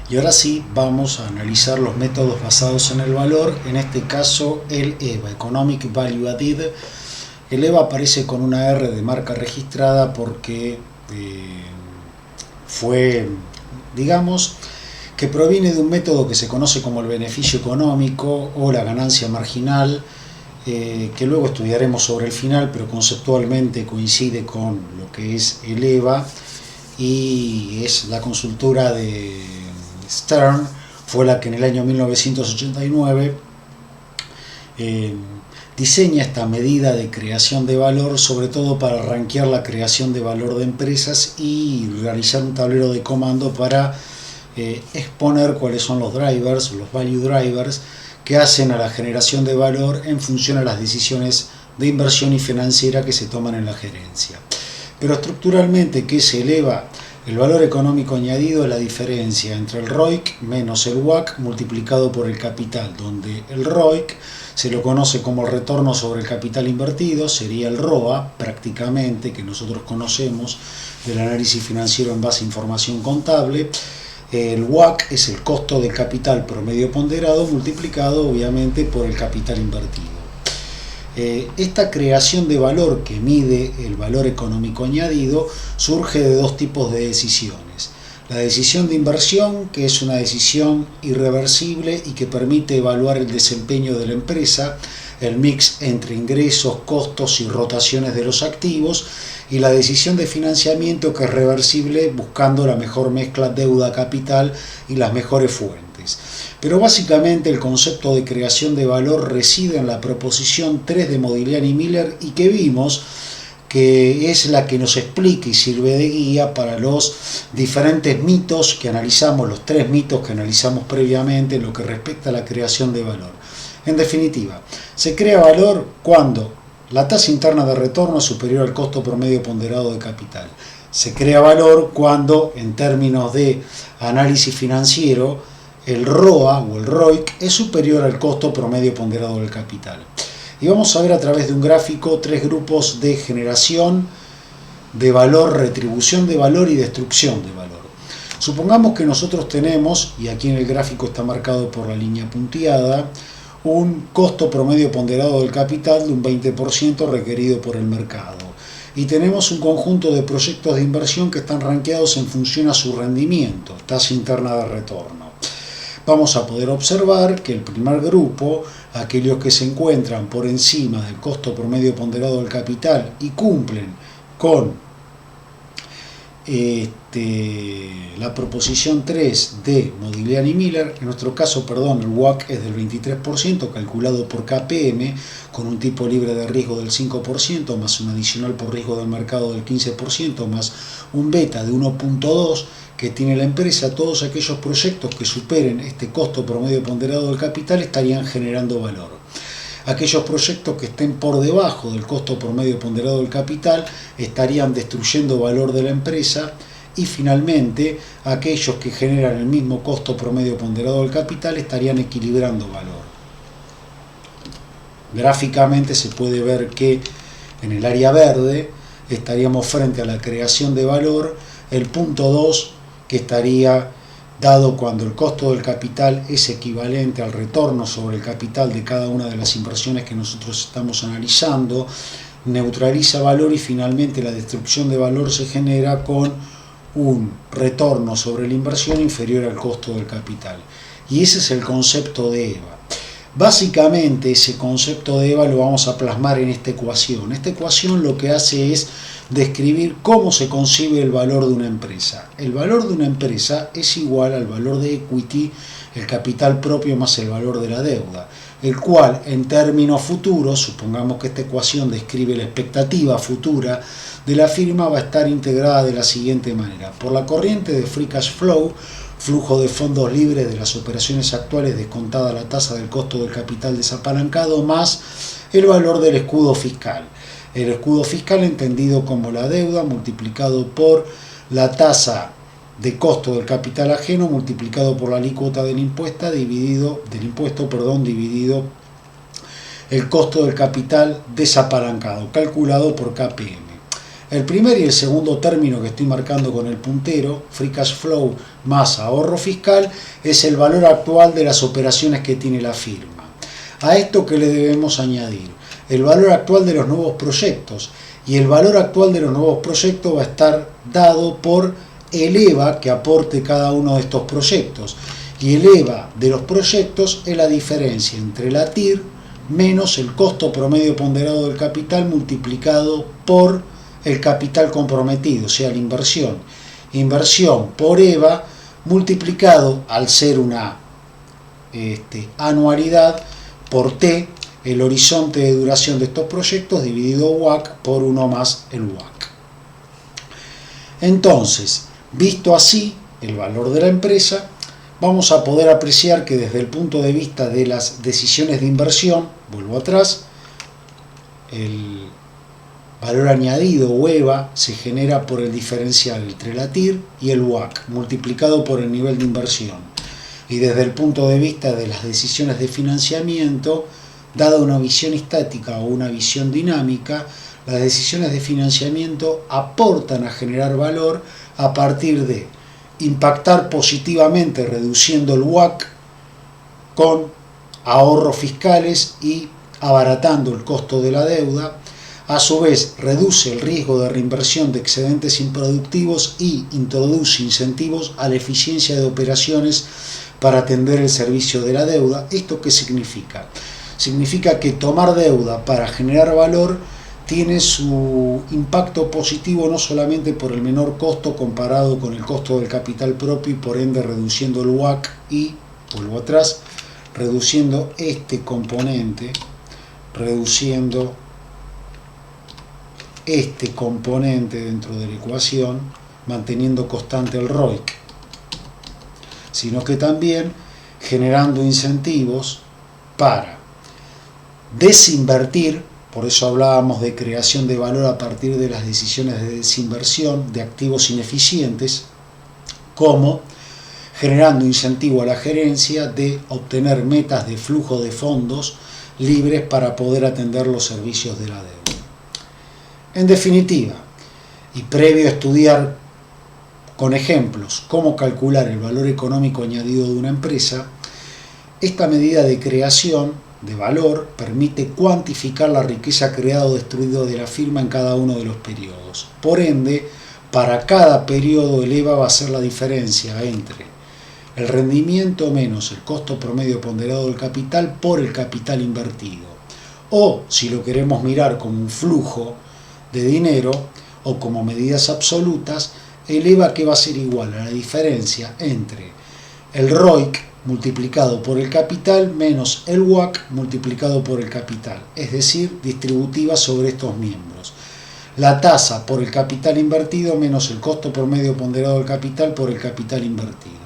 Y ahora sí vamos a analizar los métodos basados en el valor, en este caso el EVA, Economic Value Added. El EVA aparece con una R de marca registrada porque fue, digamos, que proviene de un método que se conoce como el beneficio económico o la ganancia marginal, que luego estudiaremos sobre el final, pero conceptualmente coincide con lo que es el EVA y es la consultora de Stern, fue la que en el año 1989 diseña esta medida de creación de valor, sobre todo para rankear la creación de valor de empresas y realizar un tablero de comando para exponer cuáles son los drivers, los value drivers, que hacen a la generación de valor en función a las decisiones de inversión y financiera que se toman en la gerencia. Pero estructuralmente, ¿qué se eleva? El valor económico añadido es la diferencia entre el ROIC menos el WACC multiplicado por el capital, donde el ROIC se lo conoce como el retorno sobre el capital invertido, sería el ROA prácticamente, que nosotros conocemos del análisis financiero en base a información contable. El WACC es el costo de capital promedio ponderado multiplicado obviamente por el capital invertido. Esta creación de valor que mide el valor económico añadido surge de dos tipos de decisiones. La decisión de inversión, que es una decisión irreversible y que permite evaluar el desempeño de la empresa, el mix entre ingresos, costos y rotaciones de los activos, y la decisión de financiamiento, que es reversible buscando la mejor mezcla deuda-capital y las mejores fuentes. Pero básicamente el concepto de creación de valor reside en la proposición 3 de Modigliani y Miller, y que vimos que es la que nos explica y sirve de guía para los diferentes mitos que analizamos, los tres mitos que analizamos previamente en lo que respecta a la creación de valor. En definitiva, se crea valor cuando la tasa interna de retorno es superior al costo promedio ponderado de capital. Se crea valor cuando, en términos de análisis financiero, el ROA o el ROIC es superior al costo promedio ponderado del capital. Y vamos a ver a través de un gráfico tres grupos de generación de valor, retribución de valor y destrucción de valor. Supongamos que nosotros tenemos, y aquí en el gráfico está marcado por la línea punteada, un costo promedio ponderado del capital de un 20% requerido por el mercado. Y tenemos un conjunto de proyectos de inversión que están rankeados en función a su rendimiento, tasa interna de retorno. Vamos a poder observar que el primer grupo, aquellos que se encuentran por encima del costo promedio ponderado del capital y cumplen con la proposición 3 de Modigliani y Miller, en nuestro caso, el WACC es del 23%, calculado por KPM, con un tipo libre de riesgo del 5%, más un adicional por riesgo del mercado del 15%, más un beta de 1.2 que tiene la empresa. Todos aquellos proyectos que superen este costo promedio ponderado del capital estarían generando valor. Aquellos proyectos que estén por debajo del costo promedio ponderado del capital estarían destruyendo valor de la empresa, y finalmente aquellos que generan el mismo costo promedio ponderado del capital estarían equilibrando valor. Gráficamente se puede ver que en el área verde estaríamos frente a la creación de valor, el punto 2 que estaría dado cuando el costo del capital es equivalente al retorno sobre el capital de cada una de las inversiones que nosotros estamos analizando, neutraliza valor, y finalmente la destrucción de valor se genera con un retorno sobre la inversión inferior al costo del capital. Y ese es el concepto de EVA. Básicamente ese concepto de EVA lo vamos a plasmar en esta ecuación. Esta ecuación lo que hace es describir cómo se concibe el valor de una empresa. El valor de una empresa es igual al valor de equity, el capital propio más el valor de la deuda, el cual en términos futuros, supongamos que esta ecuación describe la expectativa futura de la firma, va a estar integrada de la siguiente manera: por la corriente de free cash flow, flujo de fondos libres de las operaciones actuales descontada la tasa del costo del capital desapalancado, más el valor del escudo fiscal. El escudo fiscal entendido como la deuda multiplicado por la tasa de costo del capital ajeno multiplicado por la alícuota del impuesto dividido el costo del capital desapalancado, calculado por KPM. El primer y el segundo término que estoy marcando con el puntero, free cash flow más ahorro fiscal, es el valor actual de las operaciones que tiene la firma. A esto que le debemos añadir el valor actual de los nuevos proyectos, y el valor actual de los nuevos proyectos va a estar dado por el EVA que aporte cada uno de estos proyectos, y el EVA de los proyectos es la diferencia entre la TIR menos el costo promedio ponderado del capital multiplicado por el capital comprometido, o sea, la inversión. Inversión por EVA multiplicado, al ser una anualidad, por T, el horizonte de duración de estos proyectos, dividido WACC por 1 más el WACC. Entonces, visto así el valor de la empresa, vamos a poder apreciar que desde el punto de vista de las decisiones de inversión, vuelvo atrás, el valor añadido o EVA se genera por el diferencial entre la TIR y el WACC multiplicado por el nivel de inversión. Y desde el punto de vista de las decisiones de financiamiento, dada una visión estática o una visión dinámica, las decisiones de financiamiento aportan a generar valor a partir de impactar positivamente reduciendo el WACC con ahorros fiscales y abaratando el costo de la deuda. A su vez, reduce el riesgo de reinversión de excedentes improductivos y introduce incentivos a la eficiencia de operaciones para atender el servicio de la deuda. ¿Esto qué significa? Significa que tomar deuda para generar valor tiene su impacto positivo no solamente por el menor costo comparado con el costo del capital propio y por ende reduciendo el WACC y, vuelvo atrás, reduciendo este componente, dentro de la ecuación, manteniendo constante el ROIC, sino que también generando incentivos para desinvertir. Por eso hablábamos de creación de valor a partir de las decisiones de desinversión de activos ineficientes, como generando incentivo a la gerencia de obtener metas de flujo de fondos libres para poder atender los servicios de la deuda. En definitiva, y previo a estudiar con ejemplos cómo calcular el valor económico añadido de una empresa, esta medida de creación de valor permite cuantificar la riqueza creada o destruida de la firma en cada uno de los periodos. Por ende, para cada periodo el EVA va a ser la diferencia entre el rendimiento menos el costo promedio ponderado del capital por el capital invertido. O, si lo queremos mirar como un flujo de dinero o como medidas absolutas, el EVA que va a ser igual a la diferencia entre el ROIC multiplicado por el capital menos el WACC multiplicado por el capital, es decir, distributiva sobre estos miembros. La tasa por el capital invertido menos el costo promedio ponderado del capital por el capital invertido.